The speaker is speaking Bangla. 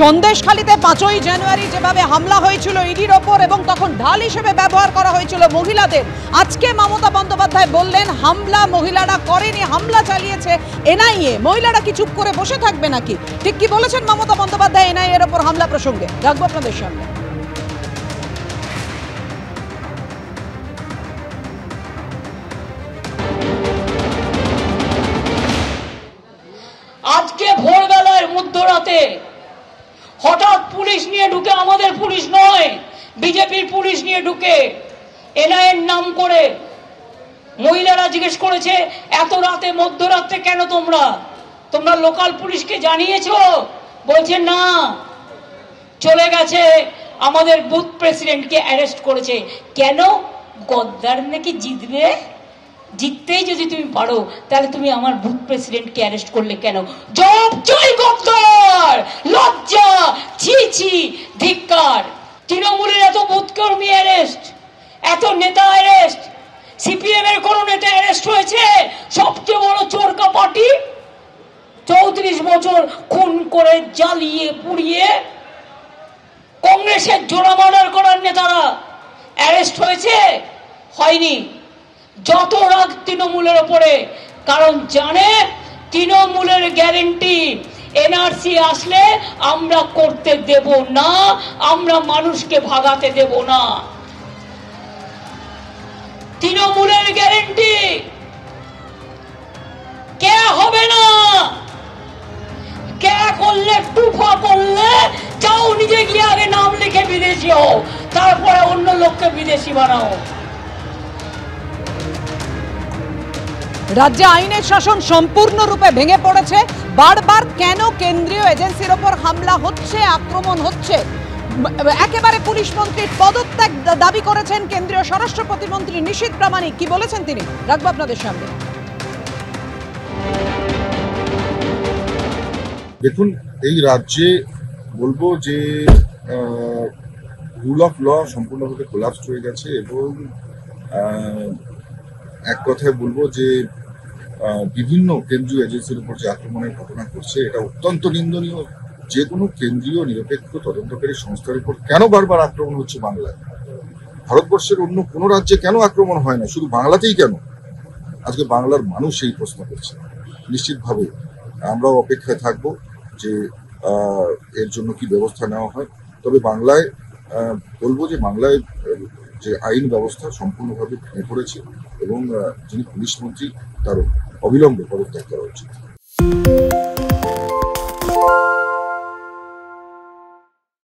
সন্দেশখালীতে 5ই জানুয়ারি যেভাবে হামলা হয়েছিল ইডির ওপর এবং তখন ঢাল হিসেবে ব্যবহার করা হয়েছিল মহিলাদের, আজকে মমতা বন্দ্যোপাধ্যায় বললেন হামলা মহিলারা করেনি, হামলা চালিয়েছে এনআইএ। মহিলারা কি চুপ করে বসে থাকবে নাকি? ঠিক কি বলেছেন মমতা বন্দ্যোপাধ্যায় এনআইএ এর ওপর হামলা প্রসঙ্গে? রাখবো আপনাদের সামনে। আজকে ভোরবেলায় মধ্যরাতে হঠাৎ পুলিশ নিয়ে ঢুকে, আমাদের পুলিশ নয় বিজেপির পুলিশ নিয়ে ঢুকে এনআইএর নাম করে মহিলারা জিজ্ঞেস করেছে এত রাতে মধ্যরাতে কেন তোমরা লোকাল পুলিশকে জানিয়েছো? বলছে না, চলে গেছে আমাদের বুথ প্রেসিডেন্টকে অ্যারেস্ট করেছে। কেন? গদ্দার নাকি জিতবে, জিততেই যদি তুমি পারো তাহলে তুমি আমার বুথ প্রেসিডেন্টকে অ্যারেস্ট করলে কেন? জবাব চাই গদ্দার, লজ্জা, ছি ছি, ধিক্কার। তৃণমূলের এত বুথ কর্মী অ্যারেস্ট, এত নেতা অ্যারেস্ট, সিপিএম এর কোন নেতা অ্যারেস্ট হয়েছে? সবচেয়ে বড় চোরকা পার্টি 34 বছর খুন করে জ্বালিয়ে পুড়িয়ে কংগ্রেসের জোড়া মার্ডার করার নেতারা অ্যারেস্ট হয়েছে? হয়নি। যত রাগ তৃণমূলের ওপরে, কারণ জানে তৃণমূলের গ্যারেন্টি এনআরসি আসলে আমরা করতে দেব না, আমরা মানুষকে ভাগাতে দেব না। তৃণমূলের গ্যারেন্টি কে হবে না, কে করলে টুফা করলে চাও নিজে গিয়ে আগে নাম লিখে বিদেশি হও, তারপরে অন্য লোককে বিদেশি বানাও। রাজ্যে আইনের শাসন সম্পূর্ণরূপে ভেঙে পড়েছে। বারবার কেন কেন্দ্রীয় এজেন্সির ওপর হামলা হচ্ছে, আক্রমণ হচ্ছে? একেবারে পুলিশ মন্ত্রীর পদত্যাগ দাবি করেছেন কেন্দ্রীয় স্বরাষ্ট্র প্রতিমন্ত্রী নিশীথ প্রামাণিক। কি বলেছেন তিনি? রাখবো আপনাদের সামনে। দেখুন, এই রাজ্যে বলবো যে রুল অফ ল সম্পূর্ণভাবে কোলাপসড হয়ে গেছে এবং এক কথায় বলবো যে বিভিন্ন কেন্দ্রীয় এজেন্সির উপর যে আক্রমণের ঘটনা ঘটছে এটা অত্যন্ত নিন্দনীয়। যে কোনো কেন্দ্রীয় নিরপেক্ষ তদন্তকারী সংস্থার উপর কেন বারবার আক্রমণ হচ্ছে বাংলায়? ভারতবর্ষের অন্য কোনো রাজ্যে কেন আক্রমণ হয় না, শুধু বাংলাতেই কেন? আজকে বাংলার মানুষ এই প্রশ্ন করছে। নিশ্চিতভাবে আমরাও অপেক্ষায় থাকবো যে এর জন্য কি ব্যবস্থা নেওয়া হয়। তবে বাংলায় বলবো যে বাংলায় যে আইন ব্যবস্থা সম্পূর্ণভাবে ভেঙে পড়েছে এবং যিনি পুলিশ মন্ত্রী তার অবিলম্বে পদত্যাগ করা উচিত।